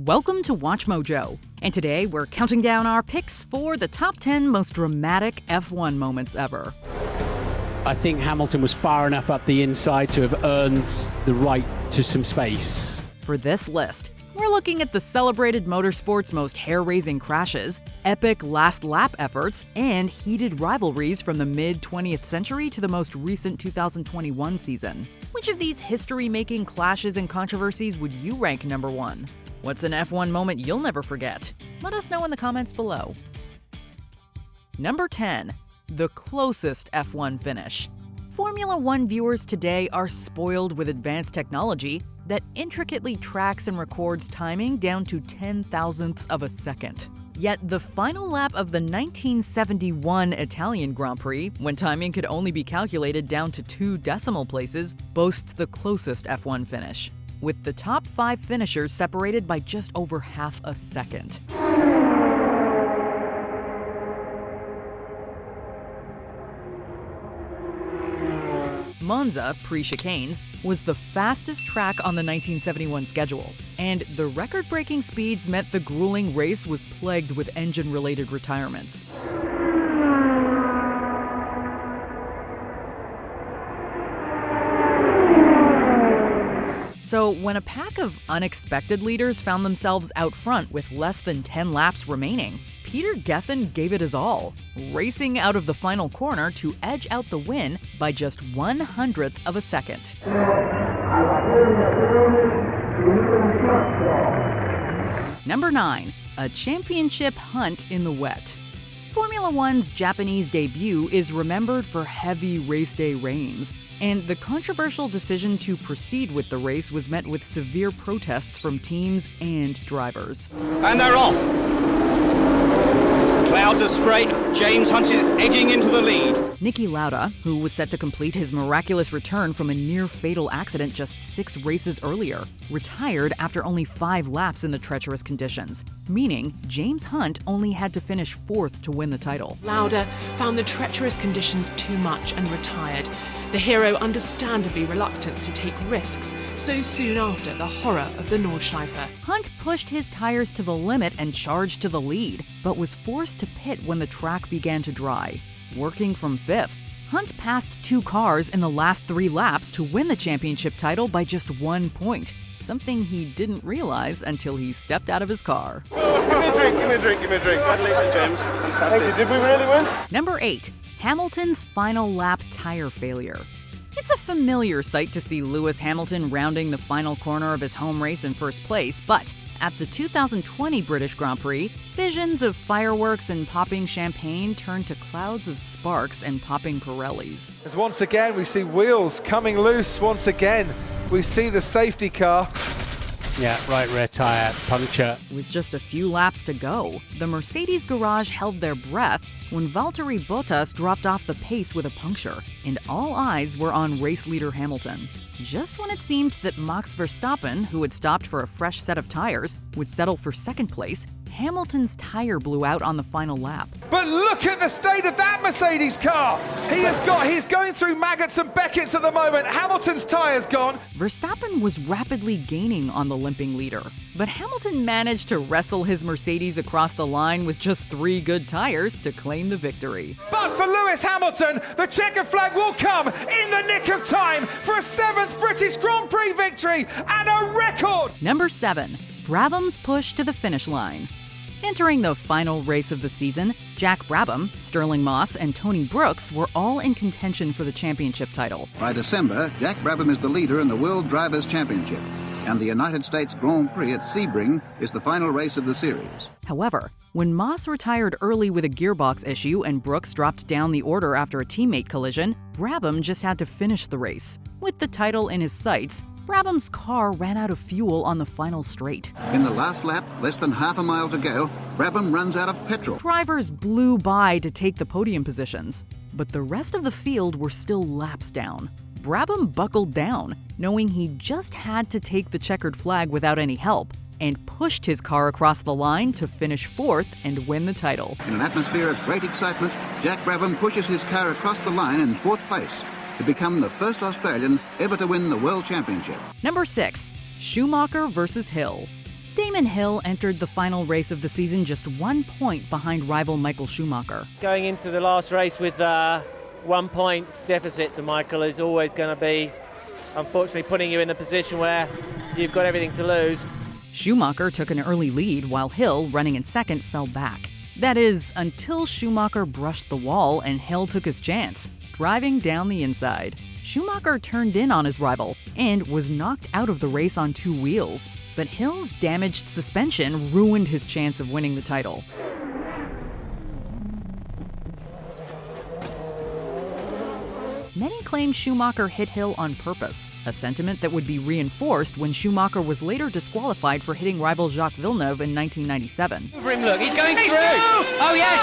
Welcome to Watch Mojo, and today we're counting down our picks for the top 10 most dramatic F1 moments ever. I think Hamilton was far enough up the inside to have earned the right to some space. For this list, we're looking at the celebrated motorsport's most hair-raising crashes, epic last lap efforts, and heated rivalries from the mid-20th century to the most recent 2021 season. Which of these history-making clashes and controversies would you rank number one? What's an F1 moment you'll never forget? Let us know in the comments below. Number 10. The closest F1 finish. Formula One viewers today are spoiled with advanced technology that intricately tracks and records timing down to 10,000ths of a second. Yet the final lap of the 1971 Italian Grand Prix, when timing could only be calculated down to 2 decimal places, boasts the closest F1 finish, with the top 5 finishers separated by just over half a second. Monza, pre-chicanes, was the fastest track on the 1971 schedule, and the record-breaking speeds meant the grueling race was plagued with engine-related retirements. So when a pack of unexpected leaders found themselves out front with less than 10 laps remaining, Peter Gethin gave it his all, racing out of the final corner to edge out the win by just 1/100th of a second. Number 9. A championship hunt in the wet. Formula One's Japanese debut is remembered for heavy race day rains, and the controversial decision to proceed with the race was met with severe protests from teams and drivers. And they're off! Clouds of spray, James Hunt is edging into the lead. Niki Lauda, who was set to complete his miraculous return from a near-fatal accident just 6 races earlier, retired after only 5 laps in the treacherous conditions, meaning James Hunt only had to finish 4th to win the title. Lauda found the treacherous conditions too much and retired. The hero understandably reluctant to take risks so soon after the horror of the Nordschleife. Hunt pushed his tires to the limit and charged to the lead, but was forced to pit when the track began to dry. Working from 5th, Hunt passed 2 cars in the last 3 laps to win the championship title by just 1 point, something he didn't realize until he stepped out of his car. Oh, give me a drink. Congratulations, James. Fantastic. Thank you. Did we really win? Number 8. Hamilton's final lap tire failure. It's a familiar sight to see Lewis Hamilton rounding the final corner of his home race in first place, but at the 2020 British Grand Prix, visions of fireworks and popping champagne turned to clouds of sparks and popping Pirellis. As once again we see wheels coming loose, once again we see the safety car. Yeah, right rear tyre puncture. With just a few laps to go, the Mercedes garage held their breath when Valtteri Bottas dropped off the pace with a puncture, and all eyes were on race leader Hamilton. Just when it seemed that Max Verstappen, who had stopped for a fresh set of tires, would settle for 2nd place, Hamilton's tire blew out on the final lap. But look at the state of that Mercedes car! He's going through Maggots and Beckett's at the moment. Hamilton's tire's gone. Verstappen was rapidly gaining on the limping leader, but Hamilton managed to wrestle his Mercedes across the line with just 3 good tires to claim the victory. But for Lewis Hamilton, the checkered flag will come in the nick of time for a 7th British Grand Prix victory and a record! Number 7. Brabham's push to the finish line. Entering the final race of the season, Jack Brabham, Sterling Moss, and Tony Brooks were all in contention for the championship title. By December, Jack Brabham is the leader in the World Drivers' Championship, and the United States Grand Prix at Sebring is the final race of the series. However, when Moss retired early with a gearbox issue and Brooks dropped down the order after a teammate collision, Brabham just had to finish the race. With the title in his sights, Brabham's car ran out of fuel on the final straight. In the last lap, less than half a mile to go, Brabham runs out of petrol. Drivers blew by to take the podium positions, but the rest of the field were still laps down. Brabham buckled down, knowing he just had to take the checkered flag without any help, and pushed his car across the line to finish 4th and win the title. In an atmosphere of great excitement, Jack Brabham pushes his car across the line in 4th place to become the first Australian ever to win the World Championship. Number 6. Schumacher versus Hill. Damon Hill entered the final race of the season just 1 point behind rival Michael Schumacher. Going into the last race with 1 point deficit to Michael is always going to be, unfortunately, putting you in the position where you've got everything to lose. Schumacher took an early lead while Hill, running in second, fell back. That is, until Schumacher brushed the wall and Hill took his chance, driving down the inside. Schumacher turned in on his rival and was knocked out of the race on 2 wheels, but Hill's damaged suspension ruined his chance of winning the title. Many claim Schumacher hit Hill on purpose, a sentiment that would be reinforced when Schumacher was later disqualified for hitting rival Jacques Villeneuve in 1997. Over him, look, he's going through! Oh, yes!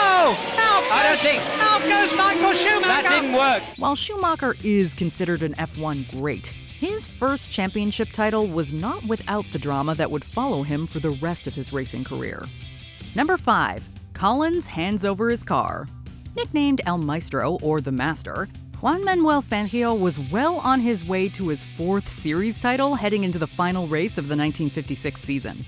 I don't think... Out goes Michael Schumacher! That didn't work! While Schumacher is considered an F1 great, his first championship title was not without the drama that would follow him for the rest of his racing career. Number 5. Collins hands over his car. Nicknamed El Maestro, or the Master, Juan Manuel Fangio was well on his way to his 4th series title heading into the final race of the 1956 season.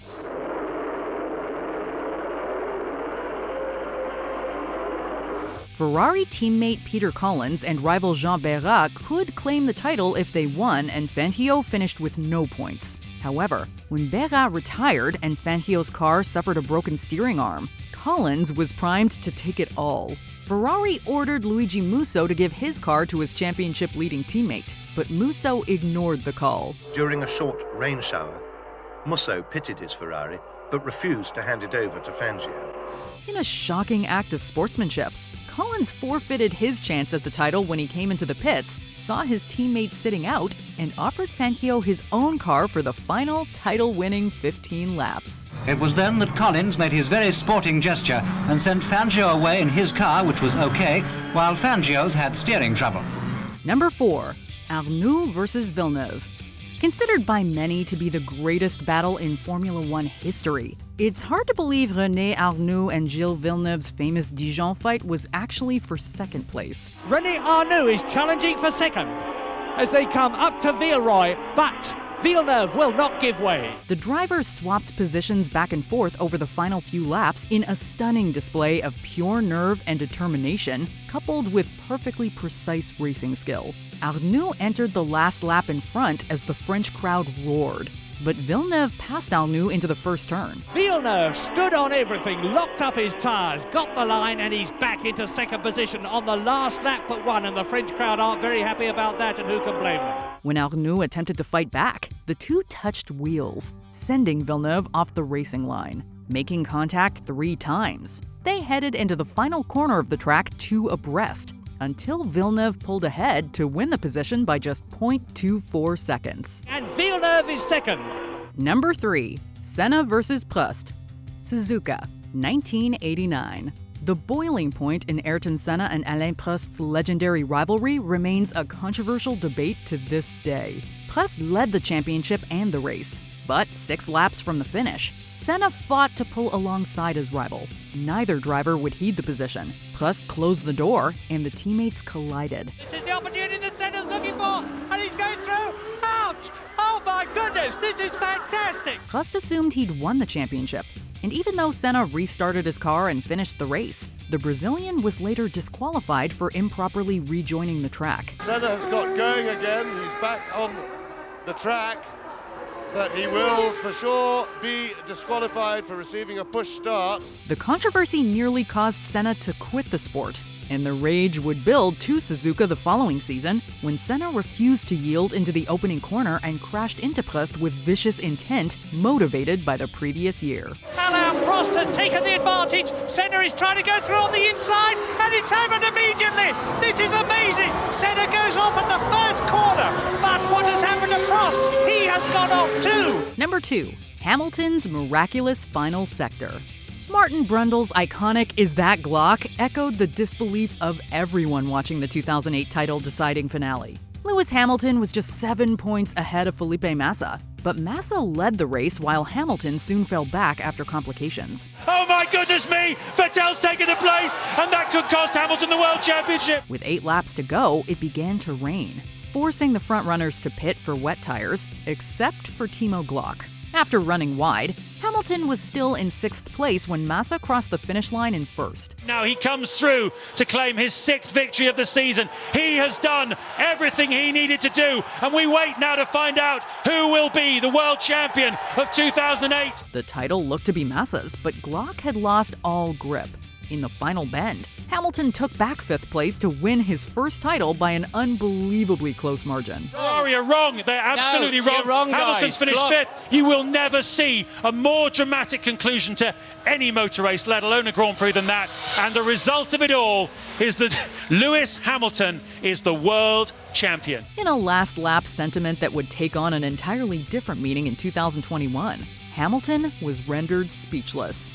Ferrari teammate Peter Collins and rival Jean Bérac could claim the title if they won, and Fangio finished with no points. However, when Bérac retired and Fangio's car suffered a broken steering arm, Collins was primed to take it all. Ferrari ordered Luigi Musso to give his car to his championship-leading teammate, but Musso ignored the call. During a short rain shower, Musso pitted his Ferrari, but refused to hand it over to Fangio. In a shocking act of sportsmanship, Collins forfeited his chance at the title when he came into the pits, saw his teammates sitting out, and offered Fangio his own car for the final title-winning 15 laps. It was then that Collins made his very sporting gesture and sent Fangio away in his car, which was okay, while Fangio's had steering trouble. Number 4. Arnoux versus Villeneuve. Considered by many to be the greatest battle in Formula One history, it's hard to believe René Arnoux and Gilles Villeneuve's famous Dijon fight was actually for second place. René Arnoux is challenging for second as they come up to Villeroy, but Villeneuve will not give way. The drivers swapped positions back and forth over the final few laps in a stunning display of pure nerve and determination, coupled with perfectly precise racing skill. Arnoux entered the last lap in front as the French crowd roared, but Villeneuve passed Arnoux into the first turn. Villeneuve stood on everything, locked up his tyres, got the line, and he's back into second position on the last lap but one, and the French crowd aren't very happy about that, and who can blame them? When Arnoux attempted to fight back, the two touched wheels, sending Villeneuve off the racing line, making contact 3 times. They headed into the final corner of the track 2 abreast, until Villeneuve pulled ahead to win the position by just 0.24 seconds. And Villeneuve is second. Number 3. Senna versus Prost. Suzuka, 1989. The boiling point in Ayrton Senna and Alain Prost's legendary rivalry remains a controversial debate to this day. Prost led the championship and the race, but 6 laps from the finish, Senna fought to pull alongside his rival. Neither driver would heed the position. Prost closed the door, and the teammates collided. This is the opportunity that Senna's looking for, and he's going through. Ouch! Oh my goodness, this is fantastic! Prost assumed he'd won the championship, and even though Senna restarted his car and finished the race, the Brazilian was later disqualified for improperly rejoining the track. Senna has got going again, he's back on the track, but he will for sure be disqualified for receiving a push start. The controversy nearly caused Senna to quit the sport, and the rage would build to Suzuka the following season when Senna refused to yield into the opening corner and crashed into Prost with vicious intent, motivated by the previous year. Alain Prost has taken the advantage. Senna is trying to go through on the inside, and it's happened immediately. This is amazing. Senna goes off at the first corner, but what has happened to Prost? He has gone off too. Number 2. Hamilton's miraculous final sector. Martin Brundle's iconic "Is That Glock?" echoed the disbelief of everyone watching the 2008 title-deciding finale. Lewis Hamilton was just 7 points ahead of Felipe Massa, but Massa led the race while Hamilton soon fell back after complications. Oh my goodness me! Vettel's taken the place, and that could cost Hamilton the World Championship! With 8 laps to go, it began to rain, forcing the frontrunners to pit for wet tires, except for Timo Glock. After running wide, Hamilton was still in 6th place when Massa crossed the finish line in 1st. Now he comes through to claim his 6th victory of the season. He has done everything he needed to do, and we wait now to find out who will be the world champion of 2008. The title looked to be Massa's, but Glock had lost all grip. In the final bend, Hamilton took back 5th place to win his first title by an unbelievably close margin. Ferrari are wrong. They're absolutely wrong. Hamilton's finished 5th. You will never see a more dramatic conclusion to any motor race, let alone a Grand Prix, than that. And the result of it all is that Lewis Hamilton is the world champion. In a last lap sentiment that would take on an entirely different meaning in 2021, Hamilton was rendered speechless.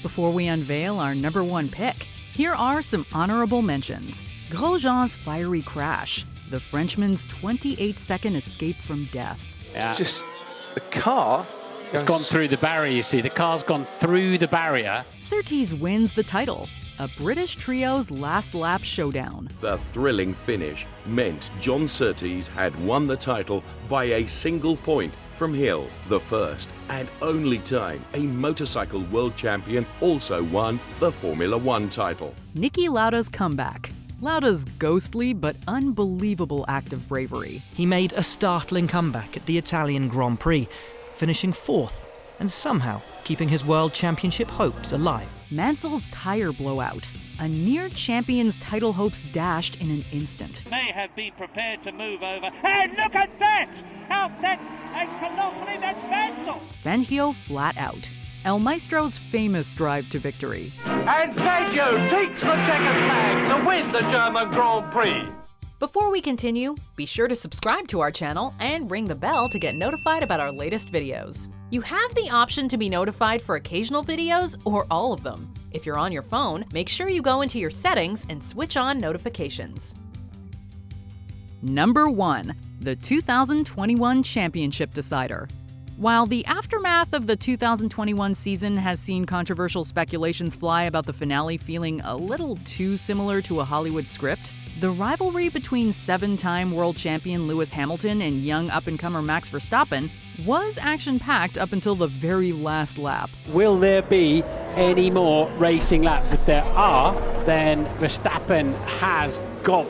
Before we unveil our number 1 pick, here are some honorable mentions. Grosjean's fiery crash, the Frenchman's 28-second escape from death. Yeah. Just the car. It's gone through the barrier, you see. The car's gone through the barrier. Surtees wins the title, a British trio's last lap showdown. The thrilling finish meant John Surtees had won the title by a single point from Hill, the first and only time a motorcycle world champion also won the Formula One title. Niki Lauda's comeback. Lauda's ghostly but unbelievable act of bravery. He made a startling comeback at the Italian Grand Prix, finishing 4th and somehow keeping his world championship hopes alive. Mansell's tire blowout. A near champion's title hopes dashed in an instant. May have been prepared to move over. And look at that! Out that, and colossally, that's Mansell! Fangio flat out. El Maestro's famous drive to victory. And Fangio takes the checkered flag to win the German Grand Prix. Before we continue, be sure to subscribe to our channel and ring the bell to get notified about our latest videos. You have the option to be notified for occasional videos or all of them. If you're on your phone, make sure you go into your settings and switch on notifications. Number 1. The 2021 Championship Decider. While the aftermath of the 2021 season has seen controversial speculations fly about the finale feeling a little too similar to a Hollywood script, the rivalry between 7-time world champion Lewis Hamilton and young up-and-comer Max Verstappen was action-packed up until the very last lap. Will there be any more racing laps? If there are, then Verstappen has got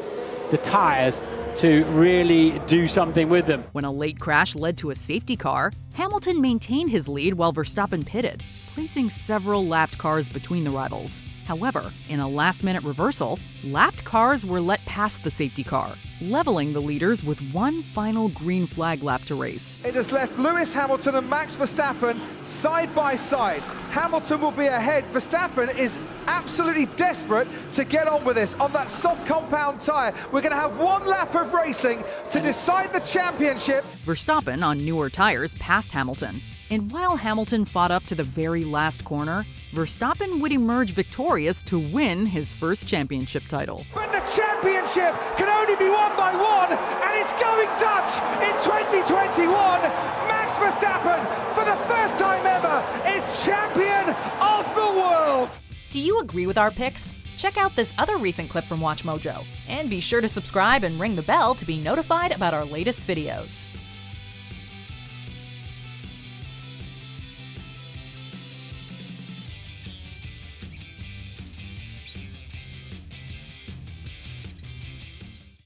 the tyres to really do something with them. When a late crash led to a safety car, Hamilton maintained his lead while Verstappen pitted, placing several lapped cars between the rivals. However, in a last-minute reversal, lapped cars were let past the safety car, leveling the leaders with one final green flag lap to race. It has left Lewis Hamilton and Max Verstappen side by side. Hamilton will be ahead. Verstappen is absolutely desperate to get on with this on that soft compound tyre. We're going to have one lap of racing to decide the championship. Verstappen, on newer tyres, passed Hamilton. And while Hamilton fought up to the very last corner, Verstappen would emerge victorious to win his first championship title. But the championship can only be won by one, and it's going Dutch in 2021. Max Verstappen, for the first time ever, is champion of the world. Do you agree with our picks? Check out this other recent clip from WatchMojo, and be sure to subscribe and ring the bell to be notified about our latest videos.